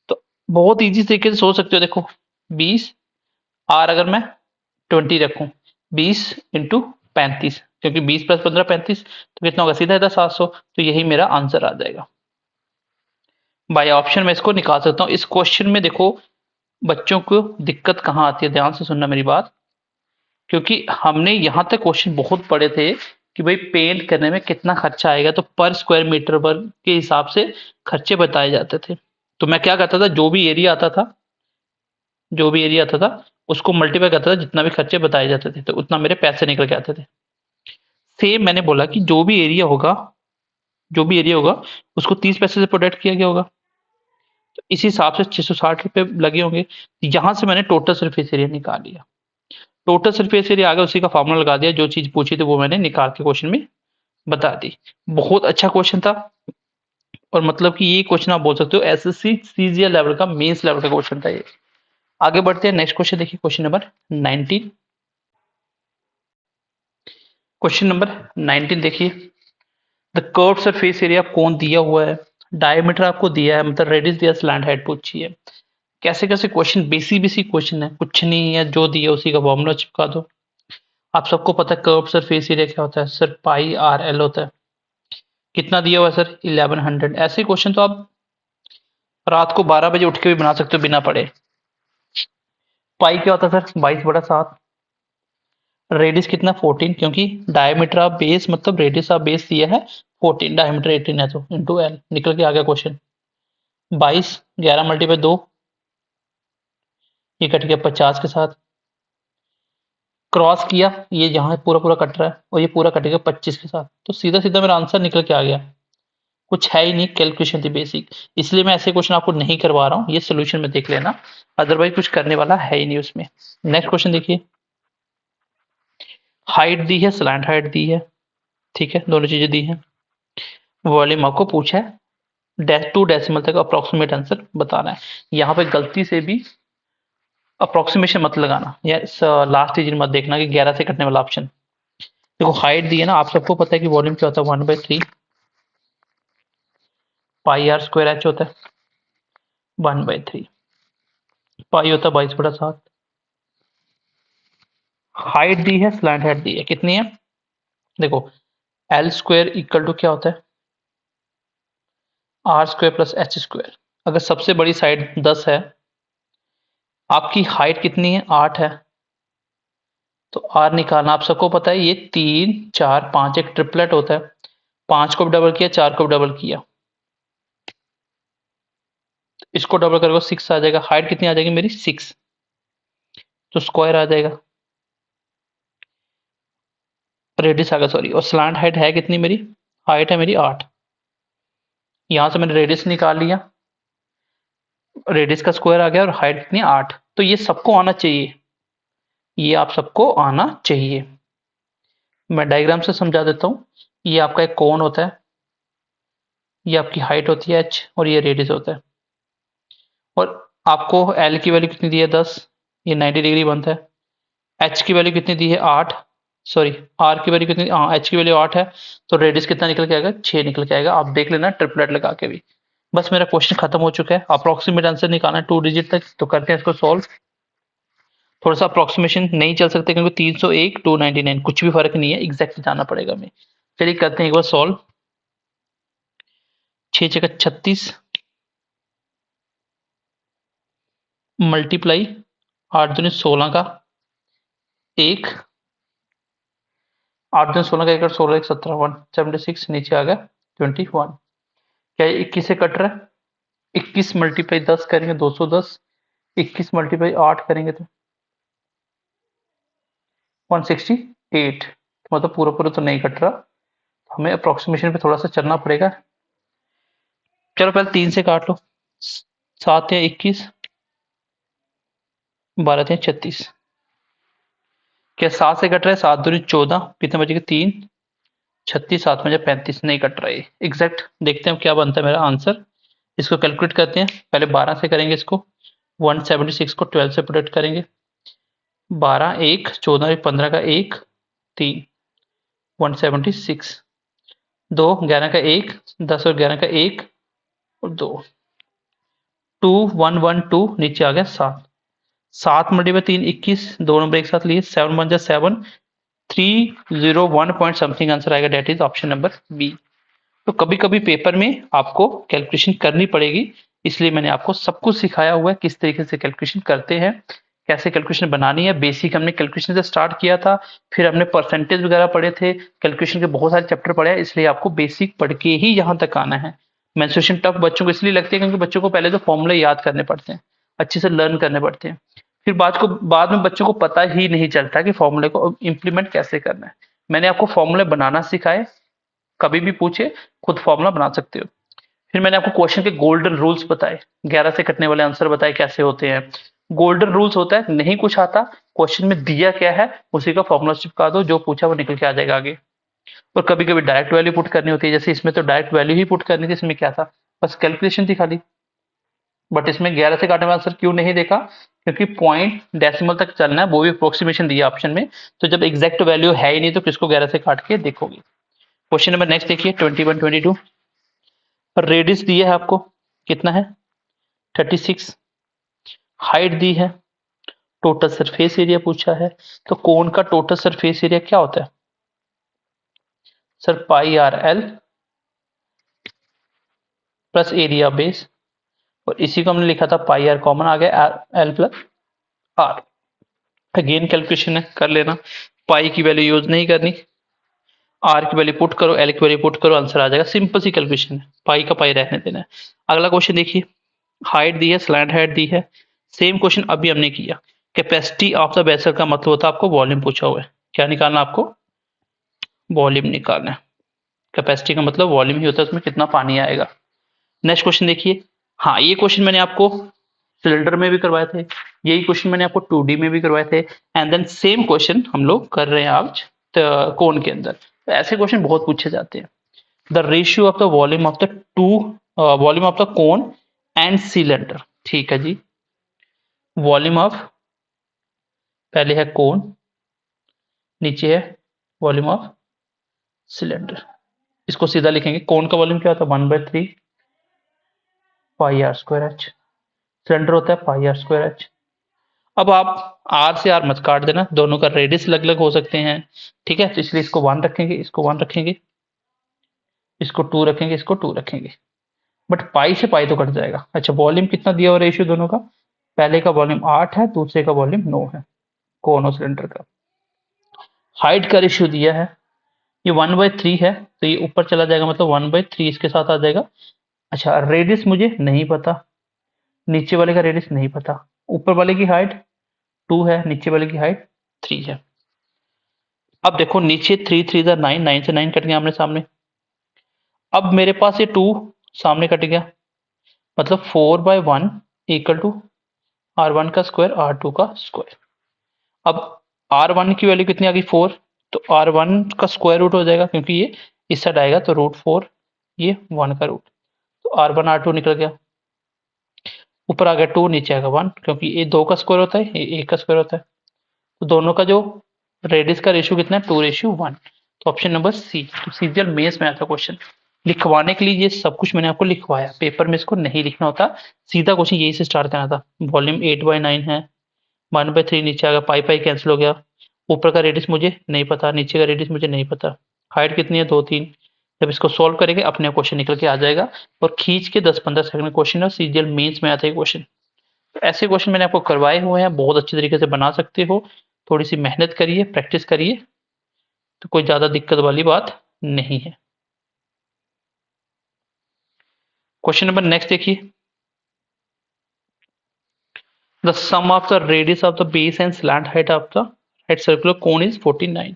तो बहुत इजी तरीके से सोच सकते हो, देखो 20, आर अगर मैं 20 रखूं, 20 इंटू 35, क्योंकि 20 प्लस 15 35, तो कितना होगा, सीधा सीधा 700, तो यही मेरा आंसर आ जाएगा। बाय ऑप्शन में इसको निकाल सकता हूँ। इस क्वेश्चन में देखो बच्चों को दिक्कत कहाँ आती है, ध्यान से सुनना मेरी बात, क्योंकि हमने यहाँ तक क्वेश्चन बहुत पढ़े थे कि भाई पेंट करने में कितना खर्चा आएगा, तो पर स्क्वायर मीटर वर्ग के हिसाब से खर्चे बताए जाते थे। तो मैं क्या करता था, जो भी एरिया आता था, जो भी एरिया आता था उसको मल्टीप्लाई करता था, जितना भी खर्चे बताए जाते थे, तो उतना मेरे पैसे निकल के आते थे। सेम मैंने बोला कि जो भी एरिया होगा, जो भी एरिया होगा उसको 30 पैसे से प्रोडक्ट किया गया होगा, तो इस हिसाब से 660 रुपए लगे होंगे। यहां से मैंने टोटल सरफेस एरिया निकाल लिया, टोटल सरफेस एरिया आ गया, उसी का फार्मूला लगा दिया, जो चीज पूछी थी वो मैंने निकाल के क्वेश्चन में बता दी। बहुत अच्छा क्वेश्चन था, और मतलब कि ये क्वेश्चन आप बोल सकते हो एसएससी सीजीएल लेवल का, मेंस लेवल का क्वेश्चन था ये। आगे बढ़ते हैं, नेक्स्ट क्वेश्चन देखिए, क्वेश्चन नंबर 19। क्वेश्चन नंबर 19 देखिए, द कर्व सरफेस एरिया कौन दिया हुआ है, डायमीटर आपको दिया है, मतलब रेडियस दिया, स्लैंट हाइट पूछी है। कैसे कैसे क्वेश्चन, बेसिक बेसिक क्वेश्चन है, कुछ नहीं है, जो दिया उसी का फॉर्मूला चिपका दो। आप सबको पता है कर्व सरफेस एरिया क्या होता है सर, पाई आर एल होता है। कितना दिया हुआ है सर, 1100। ऐसे क्वेश्चन तो आप रात को 12 बजे उठ के भी बना सकते हो बिना पढ़े। पाई क्या होता है सर, 22/7। रेडियस कितना, 14, क्योंकि डायमीटर ऑफ बेस मतलब रेडियस ऑफ बेस दिया है 14, डायमीटर 18 है, तो इंटू एल, निकल के आ गया क्वेश्चन। 22, 11 मल्टीप्लाई 2, ये कट गया 50 के साथ, क्रॉस किया, ये यहाँ पूरा पूरा कट रहा है और ये पूरा कटेगा 25 के साथ, तो सीधा सीधा मेरा आंसर निकल के आ गया। कुछ है ही नहीं, कैलकुलेशन थी बेसिक, इसलिए मैं ऐसे क्वेश्चन आपको नहीं करवा रहा हूँ, ये सोल्यूशन में देख लेना, अदरवाइज कुछ करने वाला है ही नहीं उसमें। नेक्स्ट क्वेश्चन देखिए, हाइट दी है, स्लैंट हाइट दी है, ठीक है, दोनों चीजें दी हैं, वॉल्यूम आपको पूछा है, टू डेसिमल तक अप्रोक्सीमेट आंसर बताना है। यहाँ पे गलती से भी अप्रोक्सीमेशन मत लगाना, या लास्ट डिजिट मत देखना कि 11 से कटने वाला ऑप्शन। देखो हाइट दी है ना, आप सबको पता है कि वॉल्यूम क्या होता है, 1/3 पाई आर स्क्वायर एच होता है, 1/3 पाई होता है 22/7। हाइट दी है, स्लैंट हाइट दी है, कितनी है, देखो एल स्क्वायर इक्वल टू क्या होता है, r square plus h square. अगर सबसे बड़ी साइड 10 है, आपकी हाइट कितनी है, 8 है, तो आर निकालना आप सबको पता है, ये 3 4 5 एक ट्रिपलेट होता है, 5 को भी डबल किया, 4 को भी डबल किया, इसको डबल करोगे 6 आ जाएगा, हाइट कितनी आ जाएगी मेरी 6, तो स्क्वायर आ जाएगा, रेडियस आ गया सॉरी, और स्लांट हाइट है कितनी मेरी, हाइट है मेरी 8, यहां से मैंने रेडियस निकाल लिया, रेडियस का स्क्वायर आ गया और हाइट कितनी 8, तो ये सबको आना चाहिए, ये आप सबको आना चाहिए। मैं डायग्राम से समझा देता हूँ, ये आपका एक कोन होता है, ये आपकी हाइट होती है h और ये रेडियस होता है, और आपको l की वैल्यू कितनी दी है 10, ये 90 डिग्री बनता है, h की वैल्यू कितनी दी है 8, सॉरी r की वैल्यू कितनी, हाँ h की वैल्यू 8 है, तो रेडियस कितना निकल के आएगा 6 निकल के आएगा, आप देख लेना ट्रिपलेट लगा के भी। बस मेरा क्वेश्चन खत्म हो चुका है, अप्रोक्सीमेट आंसर निकालना है 2 डिजिट तक, तो करते हैं इसको सॉल्व। थोड़ा सा अप्रोक्सीमेशन नहीं चल सकते क्योंकि 301 299 कुछ भी फर्क नहीं है, एग्जैक्ट जाना पड़ेगा हमें। चलिए करते हैं एक बार सॉल्व, 6 छक्का 36 मल्टीप्लाई 8 दूनी 16 का एक, 8 दूनी 16 का एक, 16 एक 17, 176 नीचे आ गया 21। क्या ये 21 से कट रहा है, 21 मल्टीप्लाई 10 करेंगे 210, 21 मल्टीप्लाई 8 करेंगे तो 168, मतलब पूरा पूरा तो नहीं कट रहा, हमें अप्रोक्सीमेशन पे थोड़ा सा चलना पड़ेगा। चलो पहले 3 से काट लो, 7 या 21, 12 या 36, क्या 7 से कट रहा है, 7 दूनी 14, कितने बचेगा 3, 36, 7 में 35, नहीं कट रहा है एग्जैक्ट। देखते हैं क्या बनता है मेरा आंसर, इसको कैलकुलेट करते हैं, पहले 12 से करेंगे इसको, 176 को 12 से प्रोडक्ट करेंगे, 12 1 14 एक 15 का एक 3, 176, 2 11 का एक, 10 और 11 का एक और 2, 2112 नीचे आ गया 7, 7 मल्टीप्लाई 3 21, दो नंबर एक साथ लिए, 7 1 7, 301 पॉइंट समथिंग आंसर आएगा, that is option number B. तो कभी कभी पेपर में आपको कैलकुलेशन करनी पड़ेगी, इसलिए मैंने आपको सब कुछ सिखाया हुआ है, किस तरीके से कैलकुलेशन करते हैं, कैसे कैलकुलेशन बनानी है। बेसिक हमने कैलकुलेशन से स्टार्ट किया था, फिर हमने परसेंटेज वगैरह पढ़े थे, कैलकुलेशन के बहुत सारे चैप्टर पढ़े हैं, इसलिए आपको बेसिक पढ़ के ही यहाँ तक आना है। मेंसुरेशन टफ बच्चों को इसलिए लगती है क्योंकि बच्चों को पहले तो फॉर्मूले याद करने पड़ते हैं, अच्छे से लर्न करने पड़ते हैं, फिर बाद में बच्चों को पता ही नहीं चलता कि फॉर्मूले को इम्प्लीमेंट कैसे करना है। मैंने आपको फॉर्मूले बनाना सिखाए, कभी भी पूछे खुद फॉर्मूला बना सकते हो। फिर मैंने आपको क्वेश्चन के गोल्डन रूल्स बताए, 11 से कटने वाले आंसर बताए कैसे होते हैं। गोल्डन रूल्स होता है नहीं कुछ आता, क्वेश्चन में दिया क्या है उसी का फॉर्मूला चिपका दो, जो पूछा वो निकल के आ जाएगा आगे। और कभी कभी डायरेक्ट वैल्यू पुट करनी होती है, जैसे इसमें तो डायरेक्ट वैल्यू ही पुट करनी थी, इसमें क्या था बस कैलकुलेशन थी खाली, बट इसमें 11 से काटने वाला आंसर क्यों नहीं देखा, क्योंकि पॉइंट डेसिमल तक चलना है, वो भी अप्रोक्सीमेशन दिया ऑप्शन में, तो जब एग्जैक्ट वैल्यू है ही नहीं तो किसको 11 से काट के देखोगे। क्वेश्चन नंबर नेक्स्ट देखिए 21 22, रेडियस दिया है आपको कितना है 36, हाइट दी है, टोटल सरफेस एरिया पूछा है, तो कोन का टोटल सरफेस एरिया क्या होता है sir, pi are L plus area base, और इसी को हमने लिखा था पाई आर कॉमन आ गया l plus r. Again calculation है कर लेना, पाई की वैल्यू यूज नहीं करनी, आर की वैल्यू पुट करो, एल की वैल्यू पुट करो, आंसर आ जाएगा, सिंपल सी कैलकुलेशन है, पाई का पाई रहने देना है। अगला क्वेश्चन देखिए हाइट दी है, स्लैंट हाइट दी है। सेम क्वेश्चन अभी हमने किया। कैपेसिटी ऑफ द वेसल का मतलब होता है आपको वॉल्यूम पूछा हुआ है। क्या निकालना आपको? वॉल्यूम निकालना है। कैपेसिटी का मतलब वॉल्यूम ही होता है, उसमें कितना पानी आएगा। नेक्स्ट क्वेश्चन देखिए। हाँ, ये क्वेश्चन मैंने आपको सिलेंडर में भी करवाए थे, यही क्वेश्चन मैंने आपको 2D में भी करवाए थे, एंड देन सेम क्वेश्चन हम लोग कर रहे हैं आज कोन के अंदर। तो ऐसे क्वेश्चन बहुत पूछे जाते हैं। The ratio of the volume of the two volume of the cone and cylinder. ठीक है जी। वॉल्यूम ऑफ, पहले है कोन, नीचे है वॉल्यूम ऑफ सिलेंडर। इसको सीधा लिखेंगे। कोन का वॉल्यूम क्या होता है? 1/3 pi r square H. Cylinder होता है पाई आर स्क्वायर एच। अब आप आर से आर मत काट देना, दोनों का रेडियस अलग अलग हो सकते हैं। ठीक है, तो इसलिए इसको 1 रखेंगे, इसको 1 रखेंगे, इसको 2 रखेंगे, इसको 2 रखेंगे। बट पाई से पाई तो कट जाएगा। अच्छा, वॉल्यूम कितना दिया हुआ रेशियो दोनों का? पहले का वॉल्यूम 8 है, दूसरे का वॉल्यूम 9 है, कोन और सिलेंडर का। हाइट का रेशियो दिया है, ये 1/3 है, तो ये ऊपर चला जाएगा, मतलब 1/3 इसके साथ आ जाएगा। अच्छा, रेडियस मुझे नहीं पता, नीचे वाले का रेडियस नहीं पता। ऊपर वाले की हाइट 2 है, नीचे वाले की हाइट 3 है। अब देखो नीचे 3 3 9, 9 से 9 कट गया आमने सामने। अब मेरे पास ये 2 सामने कट गया, मतलब 4/1 इक्वल टू R1 का स्क्वायर R2 का स्क्वायर। अब R1 की वैल्यू कितनी आ गई? 4। तो R1 का स्क्वायर रूट हो जाएगा, क्योंकि ये इस साइड आएगा, तो √4, ये 1 का रूट, तो R1 R2 निकल गया। ऊपर आ गया 2, नीचे आएगा 1, क्योंकि ये 2 का स्क्वायर होता है, ये 1 का स्क्वायर होता है। तो दोनों का जो रेडियस का रेशियो कितना है? 2:1। तो ऑप्शन नंबर सी। तो सीजीएल मेंस में आता क्वेश्चन। लिखवाने के लिए ये सब कुछ मैंने आपको लिखवाया, पेपर में इसको नहीं लिखना होता, सीधा क्वेश्चन यही से स्टार्ट करना था। वॉल्यूम 8/9 है, 1/3 नीचे आ गया, पाई पाई कैंसिल हो गया। ऊपर का रेडियस मुझे नहीं पता, नीचे का रेडियस मुझे नहीं पता। हाइट कितनी है? 2 3। जब इसको सॉल्व करेंगे अपने क्वेश्चन निकल के आ जाएगा, और खींच के 10-15 सेकंड में क्वेश्चन है, सीजीएल मेंस में आता है क्वेश्चन। ऐसे क्वेश्चन मैंने आपको करवाए हुए हैं, बहुत अच्छे तरीके से बना सकते हो। थोड़ी सी मेहनत करिए, प्रैक्टिस करिए, तो कोई ज़्यादा दिक्कत वाली बात नहीं है। क्वेश्चन नंबर नेक्स्ट देखिए। The sum of the radius of the base and slant height of the right circular cone is 49।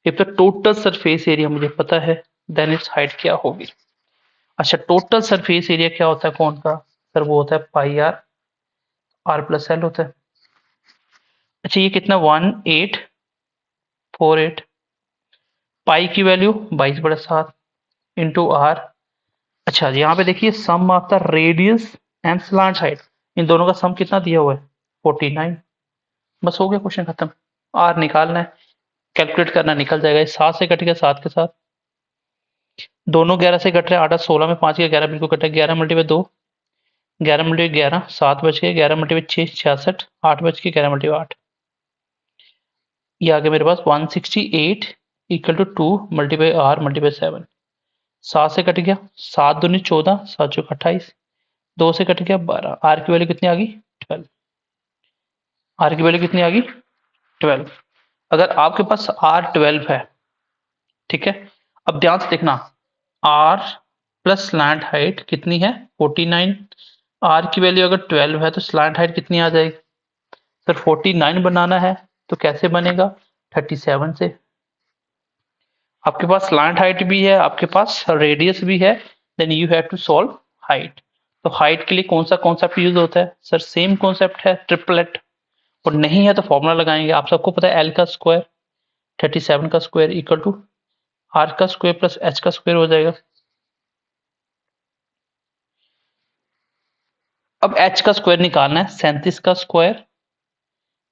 If the total surface area मुझे पता है, देन इट्स हाइट क्या होगी? अच्छा, टोटल सरफेस एरिया क्या होता है कोन का? सर वो होता है pi are, are plus L होता है। अच्छा, ये कितना? 1848। पाई की वैल्यू 22/7 इंटू आर। अच्छा, यहाँ पे देखिए sum of the radius and slant height, इन दोनों का सम कितना दिया हुआ है? 49। बस हो गया, क्वेश्चन खत्म। आर निकालना है, कैलकुलेट करना, निकल जाएगा। ये 7 से कट गया, 7 के साथ दोनों 11 से कट रहे हैं। 8 16 में 5 के 11 बिल्कुल कटा, 11 मल्टीप्लाई 2, 11 मल्टीप्लाई 11, 7 बच गए, 11 मल्टीप्लाई 6 66, 8 बच के 11 मल्टीप्लाई 8, ये आ गया मेरे पास 168 equal to 2 multiply r multiply 7। 7 से कट गया, 7 दूनी 14, 7 चौक 28, 2 से कट गया 12। आर की वैल्यू कितनी आ गई? 12। आर की वैल्यू कितनी आ गई? 12। अगर आपके पास आर 12 है, ठीक है, अब ध्यान से देखना, आर प्लस स्लैंट हाइट कितनी है? 49। आर की वैल्यू अगर 12 है, तो स्लैंट हाइट कितनी आ जाएगी? सर 49 बनाना है, तो कैसे बनेगा? 37 से। आपके पास स्लैंट हाइट भी है, आपके पास रेडियस भी है, then you have to solve height. तो हाइट के लिए कौन सा कॉन्सेप्ट यूज होता है? सर सेम कॉन्सेप्ट है, ट्रिपलेट। और नहीं है तो फॉर्मूला लगाएंगे। आप सबको पता है एल का स्क्वायर 37 का स्क्वायर इक्वल टू आर का स्क्वायर प्लस एच का स्क्वायर हो जाएगा। अब एच का स्क्वायर निकालना है, 37 का स्क्वायर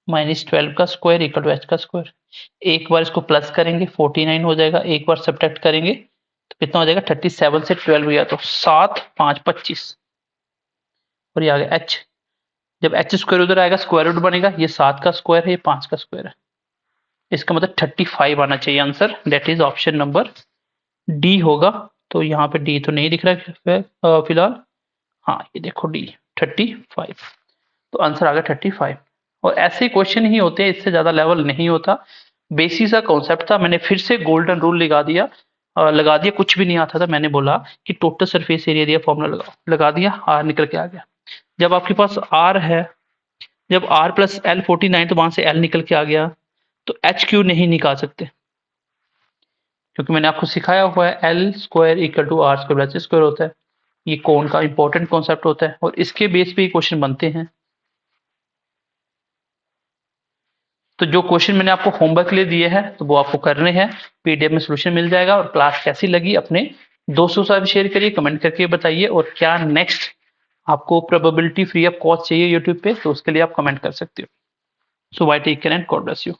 माइनस 12 का स्क्वायर इक्वल टू एच का स्क्वायर। एक बार इसको प्लस करेंगे 49 हो जाएगा, एक बार सब्ट्रैक्ट करेंगे तो कितना हो जाएगा? 37 से 12 गया तो 7 5 25, और ये आ गया एच। जब एच स्क्वायर उधर आएगा स्क्वायर रूट बनेगा, ये 7 का स्क्वायर है, ये 5 का स्क्वायर है, इसका मतलब 35 आना चाहिए answer. That is option number D होगा। तो यहाँ पे डी तो नहीं दिख रहा है फिलहाल। हाँ, ये देखो डी 35, तो आंसर आ गया 35। और ऐसे क्वेश्चन ही होते हैं, इससे ज्यादा लेवल नहीं होता। बेसिक सा कॉन्सेप्ट था, मैंने फिर से गोल्डन रूल लगा दिया। कुछ भी नहीं आता था, मैंने बोला कि टोटल सरफेस एरिया दिया, फॉर्मूला लगाओ, लगा दिया, आर निकल के आ गया। जब आपके पास आर है, जब आर प्लस एल 49 तो वहां से एल निकल के आ गया, तो एच क्यू नहीं निकाल सकते, क्योंकि मैंने आपको सिखाया हुआ है l square equal to r square plus square होता है। ये कौन का इंपॉर्टेंट कॉन्सेप्ट होता है और इसके बेस पे ये क्वेश्चन बनते हैं। तो जो क्वेश्चन मैंने आपको होमवर्क के लिए दिए हैं तो वो आपको करने हैं, पीडीएफ में सोल्यूशन मिल जाएगा। और क्लास कैसी लगी अपने दोस्तों के साथ शेयर करिए, कमेंट करके बताइए। और क्या नेक्स्ट आपको प्रोबेबिलिटी फ्री ऑफ कॉस्ट चाहिए यूट्यूब पे, तो उसके लिए आप कमेंट कर सकते हो। So bye, take care and God bless you.